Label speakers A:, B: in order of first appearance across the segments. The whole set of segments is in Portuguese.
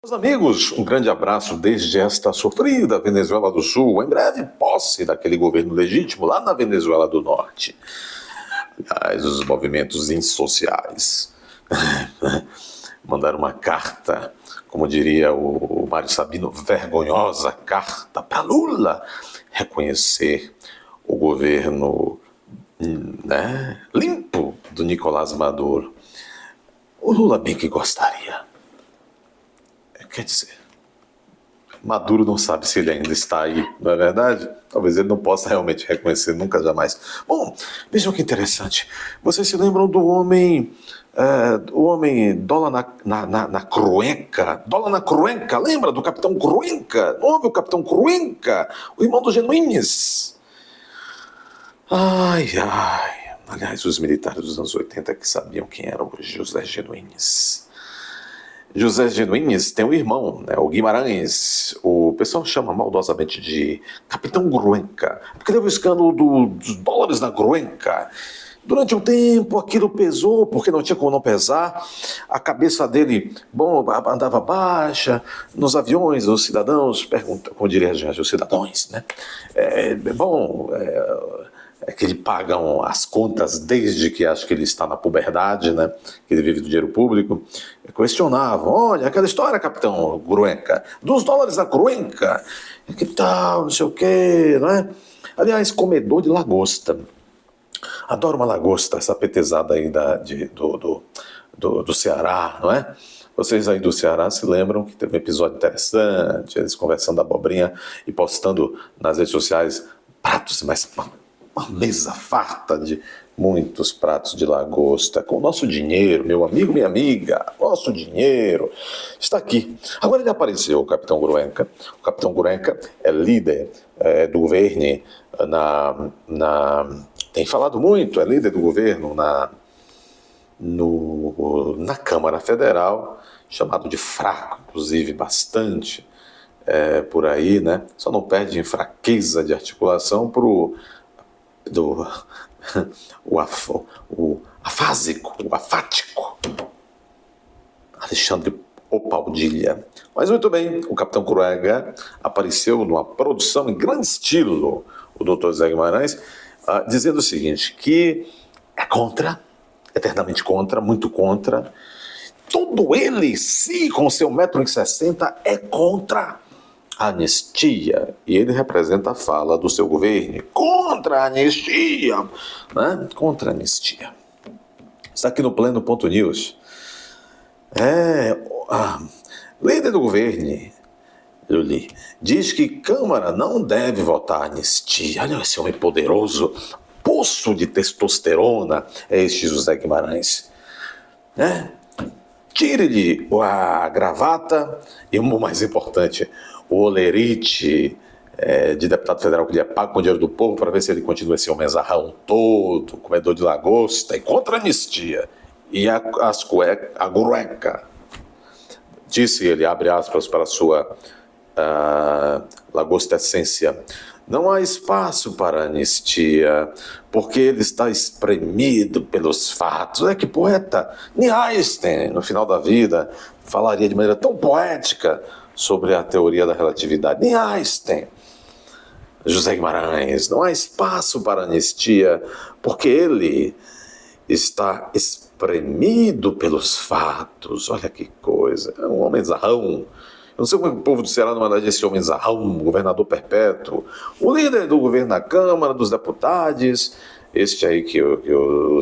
A: Meus amigos, um grande abraço desde esta sofrida Venezuela do Sul, em breve posse daquele governo legítimo lá na Venezuela do Norte. Aliás, os movimentos insociais mandaram uma carta, como diria o Mário Sabino, vergonhosa carta para Lula reconhecer o governo limpo do Nicolás Maduro. O Lula bem que gostaria. Quer dizer, Maduro não sabe se ele ainda está aí, não é verdade? Talvez ele não possa realmente reconhecer nunca, jamais. Bom, vejam que interessante. Vocês se lembram do homem dólar na Cruenca? Dólar na Cruenca, lembra do Capitão Cruenca? Não houve o Capitão Cruenca? O irmão do Genuínes. Ai. Aliás, os militares dos anos 80 que sabiam quem era o José Genuínes. José Genuínes tem um irmão, o Guimarães. O pessoal chama maldosamente de Capitão Gruenca, porque teve o escândalo dos dólares na Gruenca. Durante um tempo aquilo pesou, porque não tinha como não pesar. A cabeça dele, andava baixa. Nos aviões, os cidadãos perguntam, como diria os cidadãos, é que ele pagam as contas desde que acho que ele está na puberdade, que ele vive do dinheiro público. Questionavam, olha, aquela história, Capitão Gruenca, dos dólares da Gruenca, que tal, não sei o quê, Aliás, comedor de lagosta. Adoro uma lagosta, essa petezada aí do Ceará, não é? Vocês aí do Ceará se lembram que teve um episódio interessante, eles conversando abobrinha e postando nas redes sociais pratos, mas uma mesa farta de muitos pratos de lagosta, com o nosso dinheiro, meu amigo, minha amiga, nosso dinheiro está aqui. Agora ele apareceu, o Capitão Gruenca. O Capitão Gruenca é líder do governo tem falado muito, é líder do governo na Câmara Federal, chamado de fraco, inclusive bastante por aí, Só não perde em fraqueza de articulação pro o afático Alexandre Opaldilha. Mas muito bem, o Capitão Gruenca apareceu numa produção em grande estilo, o Dr. Zé Guimarães, dizendo o seguinte, que é contra, eternamente contra, muito contra, todo ele, com seu 1,60 m, é contra a anistia, e ele representa a fala do seu governo contra a anistia, contra a anistia. Está aqui no Pleno.news. Líder do governo, Luli, diz que Câmara não deve votar anistia. Olha esse homem poderoso, poço de testosterona, é este José Guimarães. Tire-lhe a gravata e, o mais importante, o olerite de deputado federal que ele é pago com o dinheiro do povo para ver se ele continua esse homenzarrão todo, comedor de lagosta e contra a anistia. E a Gruenca, disse ele, abre aspas para a sua lagosta essência, não há espaço para anistia, porque ele está espremido pelos fatos. Que poeta, nem Einstein, no final da vida, falaria de maneira tão poética sobre a teoria da relatividade. Nem Einstein. José Guimarães, não há espaço para anistia, porque ele está espremido pelos fatos. Olha que coisa, é um homenzarrão. Eu não sei como o povo do Ceará não manda esse homenzarrão, governador perpétuo, o líder do governo na Câmara, dos deputados, este aí que eu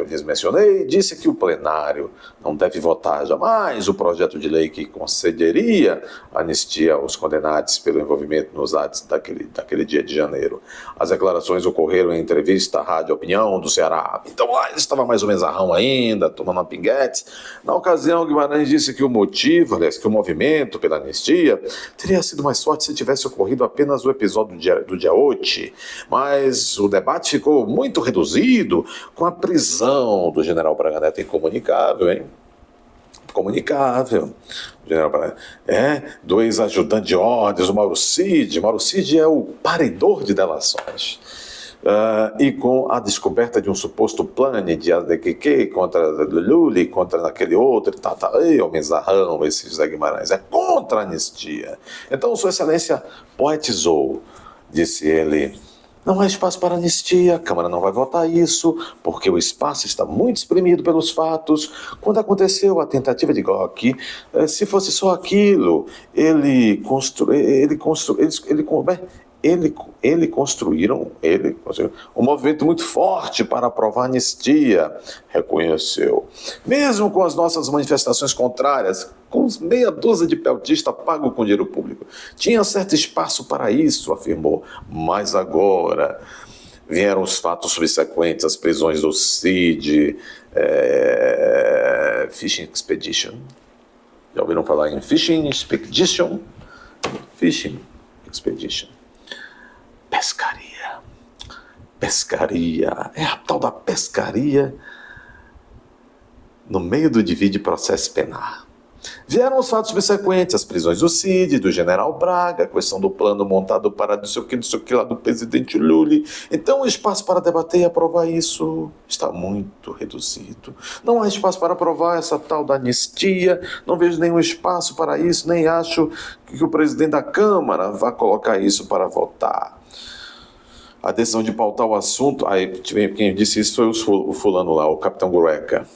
A: lhes mencionei, disse que o plenário não deve votar jamais o projeto de lei que concederia anistia aos condenados pelo envolvimento nos atos daquele dia de janeiro. As declarações ocorreram em entrevista à Rádio Opinião do Ceará. Então lá ele estava mais ou menos arrão ainda, tomando uma pinguete. Na ocasião, Guimarães disse que o motivo, aliás, que o movimento pela anistia teria sido mais forte se tivesse ocorrido apenas o episódio do dia 8, mas o debate ficou muito reduzido com a prisão do general Braga Neto, incomunicável, hein? Comunicável. General Braga, do ex-ajudante de ordens, o Mauro Cid. Mauro Cid é o paredor de delações. e com a descoberta de um suposto plano de ADQQ contra Lula, contra aquele outro, homenzarrão, esse José Guimarães, é contra a anistia. Então Sua Excelência poetizou, disse ele: não há espaço para anistia, a Câmara não vai votar isso, porque o espaço está muito espremido pelos fatos. Quando aconteceu a tentativa de golpe, se fosse só aquilo, construíram um movimento muito forte para aprovar a anistia, reconheceu. Mesmo com as nossas manifestações contrárias, com meia dúzia de peltistas pagos com dinheiro público, tinha certo espaço para isso, afirmou. Mas agora vieram os fatos subsequentes, as prisões do CID, Fishing Expedition. Já ouviram falar em Fishing Expedition? Fishing Expedition. Pescaria, é a tal da pescaria no meio do divide processo penal. Vieram os fatos subsequentes, as prisões do CID, do general Braga, a questão do plano montado para não sei o que lá do presidente Lula. Então o espaço para debater e aprovar isso está muito reduzido. Não há espaço para aprovar essa tal da anistia, não vejo nenhum espaço para isso, nem acho que o presidente da Câmara vá colocar isso para votar. A decisão de pautar o assunto, aí quem disse isso foi o fulano lá, o Capitão Gureca.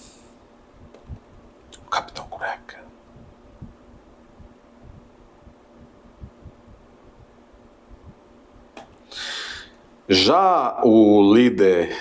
A: Já o novo líder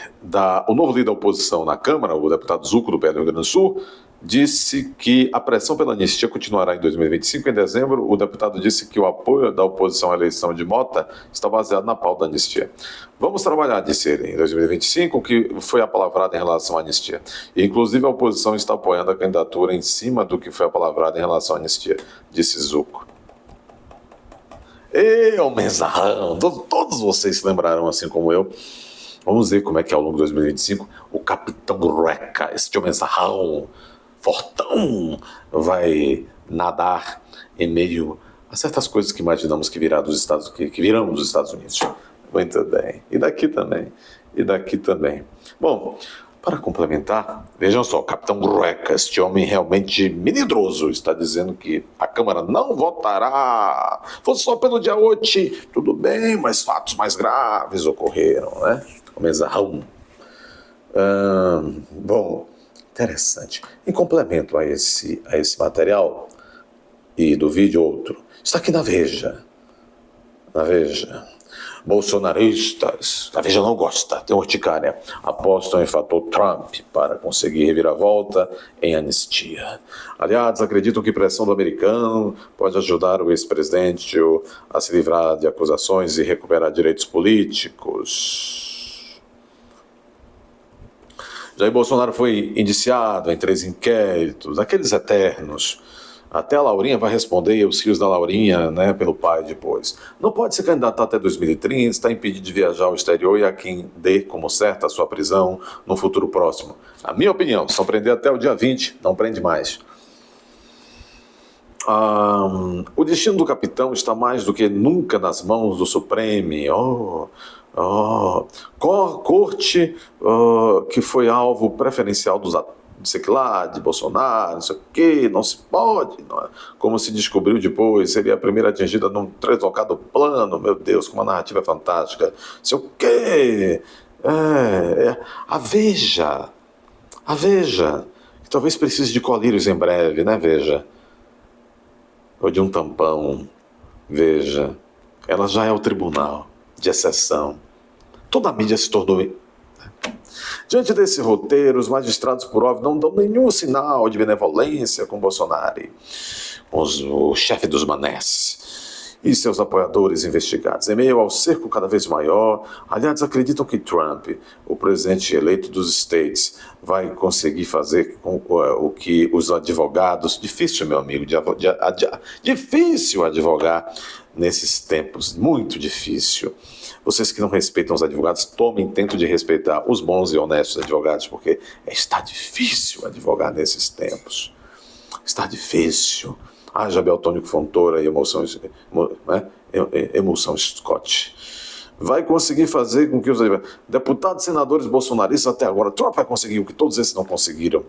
A: da oposição na Câmara, o deputado Zuco do PL do Rio Grande do Sul, disse que a pressão pela anistia continuará em 2025. Em dezembro, o deputado disse que o apoio da oposição à eleição de Mota está baseado na pauta da anistia. Vamos trabalhar, disse ele, em 2025, o que foi apalavrado em relação à anistia. E, inclusive, a oposição está apoiando a candidatura em cima do que foi apalavrado em relação à anistia, disse Zuco. Homenzarrão, todos vocês se lembrarão assim como eu. Vamos ver como é que ao longo de 2025 o Capitão Gureca, esse homenzarrão fortão, vai nadar em meio a certas coisas que imaginamos que virão dos Estados Unidos. Muito bem. E daqui também. Bom, para complementar, vejam só, o Capitão Gureca, este homem realmente melindroso, está dizendo que a Câmara não votará. Fosse só pelo dia 8, tudo bem, mas fatos mais graves ocorreram, né? Homenzarrão. Bom, interessante. Em complemento a esse material e do vídeo outro, está aqui na Veja. Bolsonaristas, a Veja não gosta, tem urticária, apostam em fator Trump para conseguir reviravolta em anistia. Aliados acreditam que pressão do americano pode ajudar o ex-presidente a se livrar de acusações e recuperar direitos políticos. Jair Bolsonaro foi indiciado em 3 inquéritos, aqueles eternos. Até a Laurinha vai responder e os filhos da Laurinha, né, pelo pai depois. Não pode se candidatar até 2030, está impedido de viajar ao exterior e há quem dê como certa a sua prisão no futuro próximo. A minha opinião, se não prender até o dia 20, não prende mais. O destino do capitão está mais do que nunca nas mãos do Supremo. Corte que foi alvo preferencial dos atores. Não sei que lá, de Bolsonaro, não sei o que, não se pode, não é? Como se descobriu depois, seria a primeira atingida num deslocado plano, meu Deus, com uma narrativa fantástica, não sei o que, a Veja, que talvez precise de colírios em breve, né, Veja, ou de um tampão, Veja, ela já é o tribunal de exceção, toda a mídia se tornou... Diante desse roteiro, os magistrados, por óbvio, não dão nenhum sinal de benevolência com Bolsonaro, com o chefe dos manés e seus apoiadores investigados. Em meio ao cerco cada vez maior, aliados acreditam que Trump, o presidente eleito dos States, vai conseguir fazer com o que os advogados... Difícil, meu amigo, difícil advogar nesses tempos, muito difícil. Vocês que não respeitam os advogados, tentem de respeitar os bons e honestos advogados, porque está difícil advogar nesses tempos. Está difícil. Haja Beltônico Fontoura e Emulsão Scott. vai conseguir fazer com que os deputados e senadores bolsonaristas até agora, Trump vai conseguir o que todos esses não conseguiram,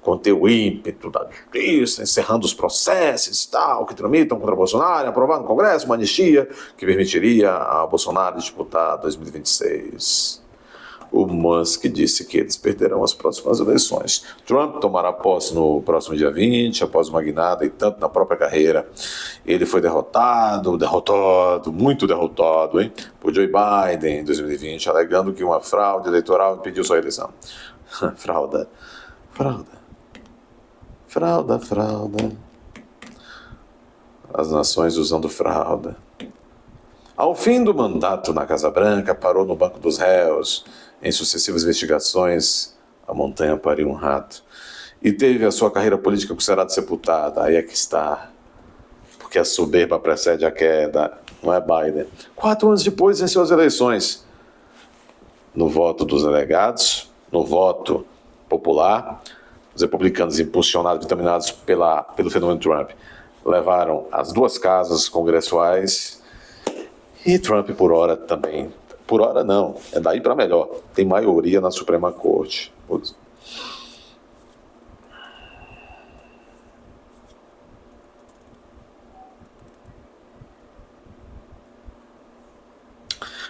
A: conter o ímpeto da justiça, encerrando os processos tal, que tramitam contra Bolsonaro, aprovar no Congresso uma anistia que permitiria a Bolsonaro disputar 2026. O Musk disse que eles perderão as próximas eleições. Trump tomará posse no próximo dia 20, após uma guinada e tanto na própria carreira. Ele foi derrotado, muito derrotado, hein, por Joe Biden em 2020, alegando que uma fraude eleitoral impediu sua eleição. Frauda. As nações usando frauda. Ao fim do mandato na Casa Branca, parou no banco dos réus. Em sucessivas investigações, a montanha pariu um rato. E teve a sua carreira política considerada sepultada. Aí é que está. Porque a soberba precede a queda. Não é Biden. 4 anos depois, venceu as eleições. No voto dos delegados, no voto popular, os republicanos, impulsionados, vitaminados pelo fenômeno Trump, levaram as 2 casas congressuais. E Trump, por hora, também. Por hora, não. É daí para melhor. Tem maioria na Suprema Corte.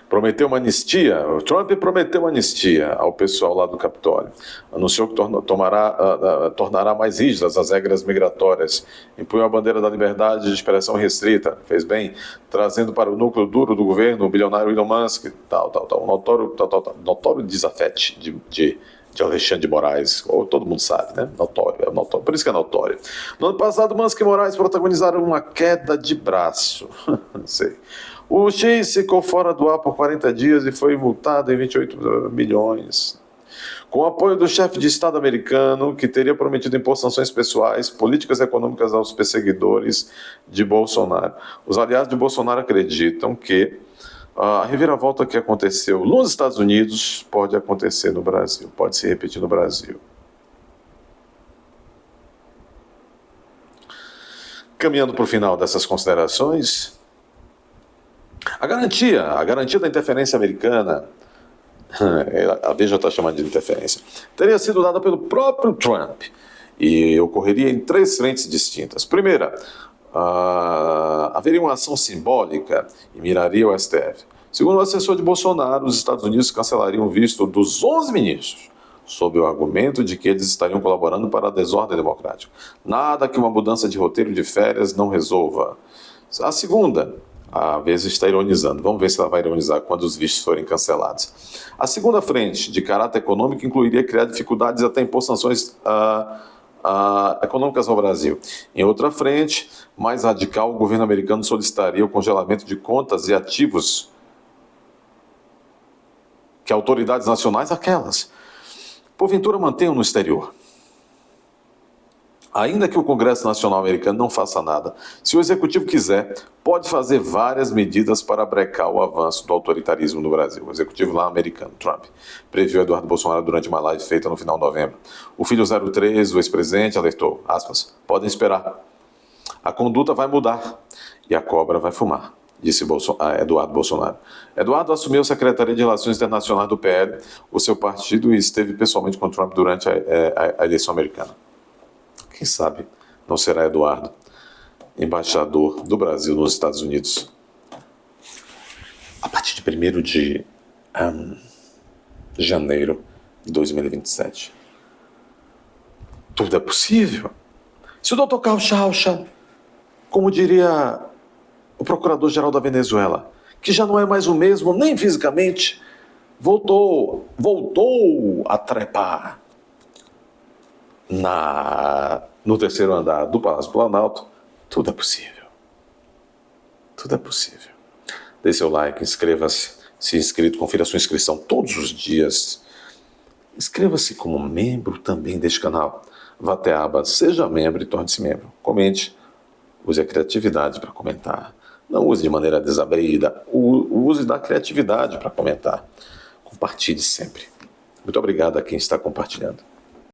A: Prometeu uma anistia. O Trump prometeu uma anistia ao pessoal lá do Capitólio. Anunciou que tornará mais rígidas as regras migratórias. Impunha a bandeira da liberdade de expressão restrita. Fez bem, trazendo para o núcleo duro do governo o bilionário Elon Musk, notório desafete de Alexandre de Moraes. Todo mundo sabe, né? Notório. Por isso que é notório. No ano passado, Musk e Moraes protagonizaram uma queda de braço. Não sei. O X ficou fora do ar por 40 dias e foi multado em 28 milhões. Com o apoio do chefe de Estado americano, que teria prometido impor sanções pessoais, políticas econômicas aos perseguidores de Bolsonaro. Os aliados de Bolsonaro acreditam que a reviravolta que aconteceu nos Estados Unidos pode acontecer no Brasil, pode se repetir no Brasil. Caminhando para o final dessas considerações, a garantia da interferência americana, a Veja está chamando de interferência, teria sido dada pelo próprio Trump e ocorreria em 3 frentes distintas. Primeira, haveria uma ação simbólica e miraria o STF. Segundo o assessor de Bolsonaro, os Estados Unidos cancelariam o visto dos 11 ministros, sob o argumento de que eles estariam colaborando para a desordem democrática. Nada que uma mudança de roteiro de férias não resolva. A segunda, a vez está ironizando, vamos ver se ela vai ironizar quando os vistos forem cancelados. A segunda frente, de caráter econômico, incluiria criar dificuldades até impor sanções econômicas ao Brasil. Em outra frente, mais radical, o governo americano solicitaria o congelamento de contas e ativos que autoridades nacionais, aquelas, porventura, mantenham no exterior. Ainda que o Congresso Nacional Americano não faça nada, se o Executivo quiser, pode fazer várias medidas para brecar o avanço do autoritarismo no Brasil. O Executivo lá americano, Trump, previu Eduardo Bolsonaro durante uma live feita no final de novembro. O filho 03 do ex-presidente alertou, aspas, podem esperar. A conduta vai mudar e a cobra vai fumar, disse Eduardo Bolsonaro. Eduardo assumiu a Secretaria de Relações Internacionais do PL, o seu partido, e esteve pessoalmente com Trump durante a eleição americana. Quem sabe não será Eduardo embaixador do Brasil nos Estados Unidos a partir de 1º de janeiro de 2027. Tudo é possível. Se o Dr. Carlos Chaucha, como diria o procurador-geral da Venezuela, que já não é mais o mesmo, nem fisicamente, voltou a trepar no 3º andar do Palácio Planalto, tudo é possível. Tudo é possível. Dê seu like, inscreva-se. Se inscrito, confira sua inscrição todos os dias. Inscreva-se como membro também deste canal. Vá até a aba Seja Membro e torne-se membro. Comente. Use a criatividade para comentar. Não use de maneira desabrida. Use da criatividade para comentar. Compartilhe sempre. Muito obrigado a quem está compartilhando.